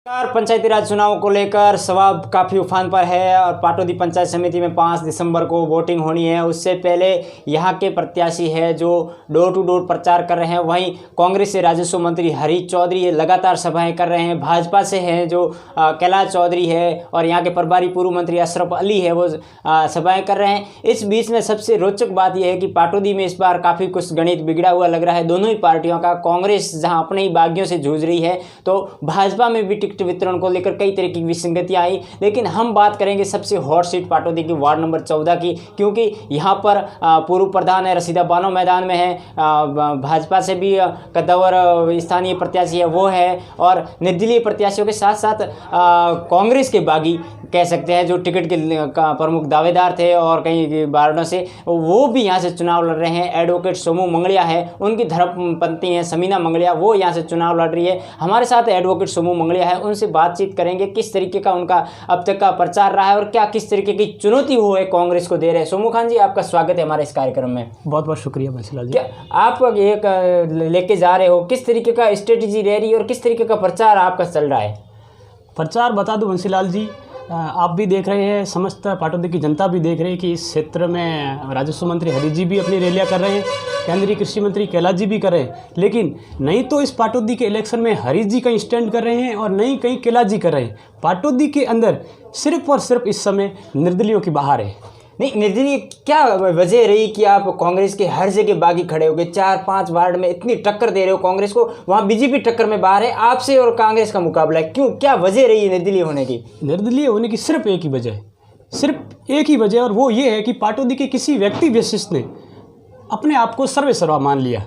पंचायती राज चुनाव को लेकर सवाब काफ़ी उफान पर है और पाटौदी पंचायत समिति में 5 दिसंबर को वोटिंग होनी है। उससे पहले यहाँ के प्रत्याशी है जो डोर टू डोर प्रचार कर रहे हैं। वहीं कांग्रेस से राजस्व मंत्री हरीश चौधरी लगातार सभाएं कर रहे हैं। भाजपा से हैं जो कैलाश चौधरी है और यहाँ के प्रभारी पूर्व मंत्री अशरफ अली है, वो सभाएँ कर रहे हैं। इस बीच में सबसे रोचक बात यह है कि पाटौदी में इस बार काफ़ी कुछ गणित बिगड़ा हुआ लग रहा है दोनों ही पार्टियों का। कांग्रेस जहाँ अपने ही बागियों से जूझ रही है तो भाजपा में भी टिकट वितरण को लेकर कई तरह की विसंगतियां आई। लेकिन हम बात करेंगे सबसे हॉट सीट पाटौदी की वार्ड नंबर 14 की, क्योंकि यहां पर पूर्व प्रधान है रसीदा बानो मैदान में है, भाजपा से भी कद्दावर स्थानीय प्रत्याशी है वो है, और निर्दलीय प्रत्याशियों के साथ साथ कांग्रेस के बागी कह सकते हैं जो टिकट के प्रमुख दावेदार थे और कई वार्डों से वो भी यहाँ से चुनाव लड़ रहे हैं। एडवोकेट सोमू मंगलिया है, उनकी धर्मपत्नी है समीना मंगलिया, वो यहाँ से चुनाव लड़ रही है। हमारे साथ एडवोकेट सोमू मंगलिया है, उनसे बातचीत करेंगे किस तरीके का उनका अब तक का प्रचार रहा है और क्या किस तरीके की चुनौती वो है कांग्रेस को दे रहे हैं। सोमू खान जी, आपका स्वागत है हमारे इस कार्यक्रम में। बहुत बहुत शुक्रिया बंसीलाल जी। क्या आप एक लेके जा रहे हो, किस तरीके का स्ट्रेटेजी रह रही है और किस तरीके का प्रचार आपका चल रहा है? प्रचार बता दूं बंसीलाल जी, आप भी देख रहे हैं, समस्त पाटौदी की जनता भी देख रही है कि इस क्षेत्र में राजस्व मंत्री हरीश जी भी अपनी रैलियां कर रहे हैं, केंद्रीय कृषि मंत्री कैलाश जी भी कर रहे हैं। लेकिन नहीं तो इस पाटौदी के इलेक्शन में हरीश जी कहीं स्टैंड कर रहे हैं और नहीं कहीं कैलाश जी कर रहे हैं। पाटौदी के अंदर सिर्फ और सिर्फ इस समय निर्दलियों की बहार है। नहीं, निर्दलीय क्या वजह रही कि आप कांग्रेस के हर जगह बागी खड़े हो गए? 4-5 वार्ड में इतनी टक्कर दे रहे हो कांग्रेस को, वहाँ बीजेपी टक्कर में बाहर है, आपसे और कांग्रेस का मुकाबला है। क्यों, क्या वजह रही है निर्दलीय होने की? निर्दलीय होने की सिर्फ एक ही वजह है, सिर्फ एक ही वजह, और वो ये है कि पाटौदी के किसी व्यक्ति विशिष्ट ने अपने आप को सर्वेसर्वा मान लिया।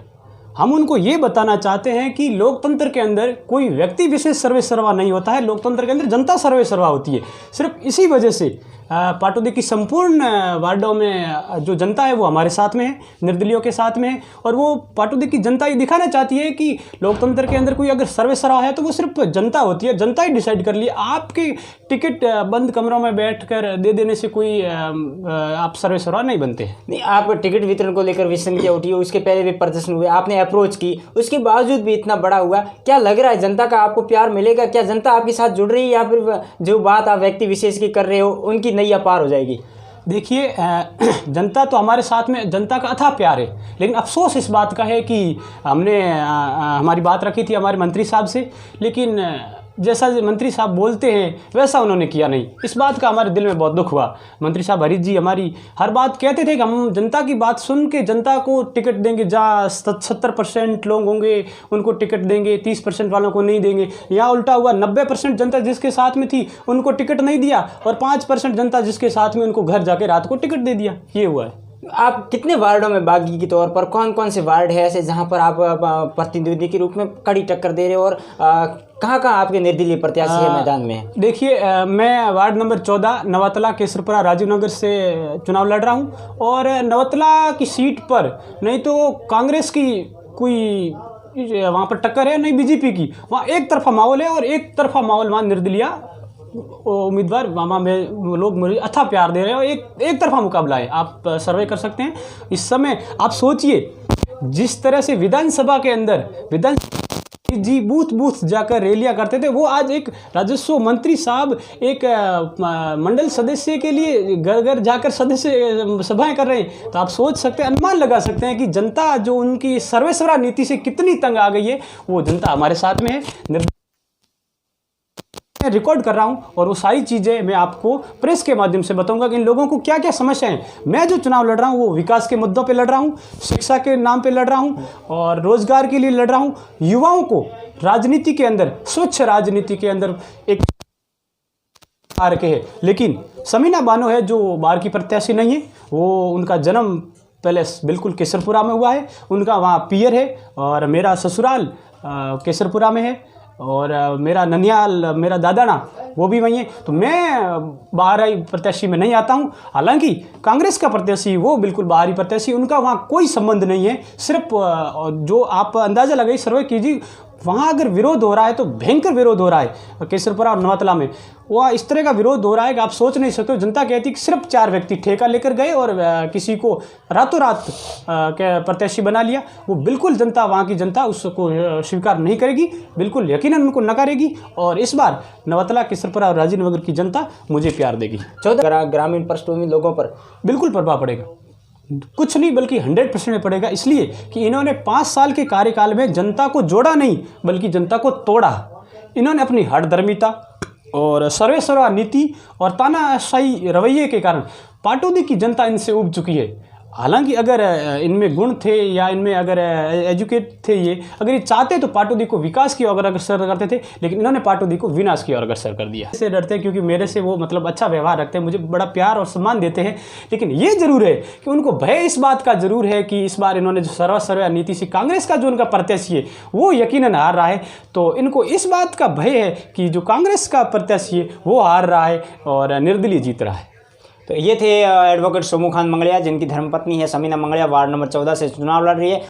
हम उनको ये बताना चाहते हैं कि लोकतंत्र के अंदर कोई व्यक्ति विशेष सर्वेसर्वा नहीं होता है, लोकतंत्र के अंदर जनता सर्वेसर्वा होती है। सिर्फ इसी वजह से पाटौदी की संपूर्ण वार्डों में जो जनता है वो हमारे साथ में है, निर्दलियों के साथ में है, और वो पाटौदी की जनता ये दिखाना चाहती है कि लोकतंत्र के अंदर कोई अगर सर्वेसर्वा है तो वो सिर्फ जनता होती है, जनता ही डिसाइड कर ली। आपके टिकट बंद कमरों में बैठकर दे देने से कोई आप सर्वेसर्वा नहीं बनते। नहीं, आप टिकट वितरण को लेकर विसंगतियाँ उठी, उसके पहले भी प्रदर्शन हुए, आपने अप्रोच की, उसके बावजूद भी इतना बड़ा हुआ। क्या लग रहा है जनता का आपको प्यार मिलेगा? क्या जनता आपके साथ जुड़ रही है या फिर जो बात आप व्यक्ति विशेष की कर रहे हो उनकी नैया पार हो जाएगी? देखिए, जनता तो हमारे साथ में, जनता का अथाह प्यार है, लेकिन अफसोस इस बात का है कि हमने हमारी बात रखी थी हमारे मंत्री साहब से, लेकिन जैसा मंत्री साहब बोलते हैं वैसा उन्होंने किया नहीं। इस बात का हमारे दिल में बहुत दुख हुआ। मंत्री साहब हरीश जी हमारी हर बात कहते थे कि हम जनता की बात सुन के जनता को टिकट देंगे, जहाँ 70% लोग होंगे उनको टिकट देंगे, 30% वालों को नहीं देंगे। यहाँ उल्टा हुआ, 90% जनता जिसके साथ में थी उनको टिकट नहीं दिया और 5% जनता जिसके साथ में उनको घर जाके रात को टिकट दे दिया। ये हुआ है। आप कितने वार्डों में बागी के तौर पर, कौन कौन से वार्ड है ऐसे जहां पर आप प्रतिनिधि के रूप में कड़ी टक्कर दे रहे हो और कहां कहां आपके निर्दलीय प्रत्याशी है मैदान में? देखिए, मैं वार्ड नंबर 14 नवातला केसरपुरा राजीव नगर से चुनाव लड़ रहा हूं, और नवातला की सीट पर नहीं तो कांग्रेस की कोई वहाँ पर टक्कर है, नहीं बीजेपी की। वहाँ एक तरफा माहौल है और एक तरफा माहौल वहाँ निर्दलीय उम्मीदवार वहाँ में लोग मुझे अच्छा प्यार दे रहे हैं और एक तरफा मुकाबला है। आप सर्वे कर सकते हैं इस समय। आप सोचिए, जिस तरह से विधानसभा के अंदर जी बूथ बूथ जाकर रैलियां करते थे, वो आज एक राजस्व मंत्री साहब एक मंडल सदस्य के लिए घर घर जाकर सदस्य सभाएं कर रहे हैं। तो आप सोच सकते हैं, अनुमान लगा सकते हैं कि जनता जो उनकी सर्वेसर्वा नीति से कितनी तंग आ गई है। वो जनता हमारे साथ में है। मैं रिकॉर्ड कर रहा हूं और वो सारी चीज़ें मैं आपको प्रेस के माध्यम से बताऊंगा कि इन लोगों को क्या क्या समस्या है। मैं जो चुनाव लड़ रहा हूं वो विकास के मुद्दों पे लड़ रहा हूं, शिक्षा के नाम पे लड़ रहा हूं और रोजगार के लिए लड़ रहा हूं। युवाओं को राजनीति के अंदर, स्वच्छ राजनीति के अंदर एक आ रखे है। लेकिन समीना बानो है जो बाहर की प्रत्याशी नहीं है, वो उनका जन्म पहले बिल्कुल केसरपुरा में हुआ है, उनका वहाँ पियर है, और मेरा ससुराल केसरपुरा में है, और मेरा ननियाल, मेरा दादाना वो भी वहीं है। तो मैं बाहरी प्रत्याशी में नहीं आता हूं। हालांकि कांग्रेस का प्रत्याशी वो बिल्कुल बाहरी प्रत्याशी, उनका वहाँ कोई संबंध नहीं है। सिर्फ जो आप अंदाज़ा लगाइए, सर्वे कीजिए, वहाँ अगर विरोध हो रहा है तो भयंकर विरोध हो रहा है केसरपुरा और नवतला में। वह इस तरह का विरोध हो रहा है कि आप सोच नहीं सकते हो। जनता कहती है कि सिर्फ 4 व्यक्ति ठेका लेकर गए और किसी को रातों रात प्रत्याशी बना लिया। वो बिल्कुल जनता, वहाँ की जनता उसको स्वीकार नहीं करेगी, बिल्कुल यकीनन उनको नकारेगी। और इस बार नवतला, केसरपुरा और राजीव नगर की जनता मुझे प्यार देगी। 14 ग्रामीण पृष्ठभूमि लोगों पर बिल्कुल प्रभाव पड़ेगा, कुछ नहीं बल्कि 100% में पड़ेगा। इसलिए कि इन्होंने 5 साल के कार्यकाल में जनता को जोड़ा नहीं बल्कि जनता को तोड़ा। इन्होंने अपनी हठधर्मिता और सर्वेसर्वा नीति और तानाशाही रवैये के कारण पाटौदी की जनता इनसे उब चुकी है। हालांकि अगर इनमें गुण थे या इनमें अगर एजुकेट थे, ये अगर ये चाहते तो पाटौदी को विकास की ओर अग्रसर करते थे, लेकिन इन्होंने पाटौदी को विनाश की ओर अग्रसर कर दिया। इससे डरते हैं क्योंकि मेरे से वो मतलब अच्छा व्यवहार रखते हैं, मुझे बड़ा प्यार और सम्मान देते हैं। लेकिन ये जरूर है कि उनको भय इस बात का जरूर है कि इस बार इन्होंने जो सर्वसर्वा नीति से कांग्रेस का जो उनका प्रत्याशी है वो यकीनन हार रहा है। तो इनको इस बात का भय है कि जो कांग्रेस का प्रत्याशी है वो हार रहा है और निर्दलीय जीत रहा है। तो ये थे एडवोकेट सोमू खान मंगलिया, जिनकी धर्मपत्नी है समीना मंगलिया, वार्ड नंबर 14 से चुनाव लड़ रही है।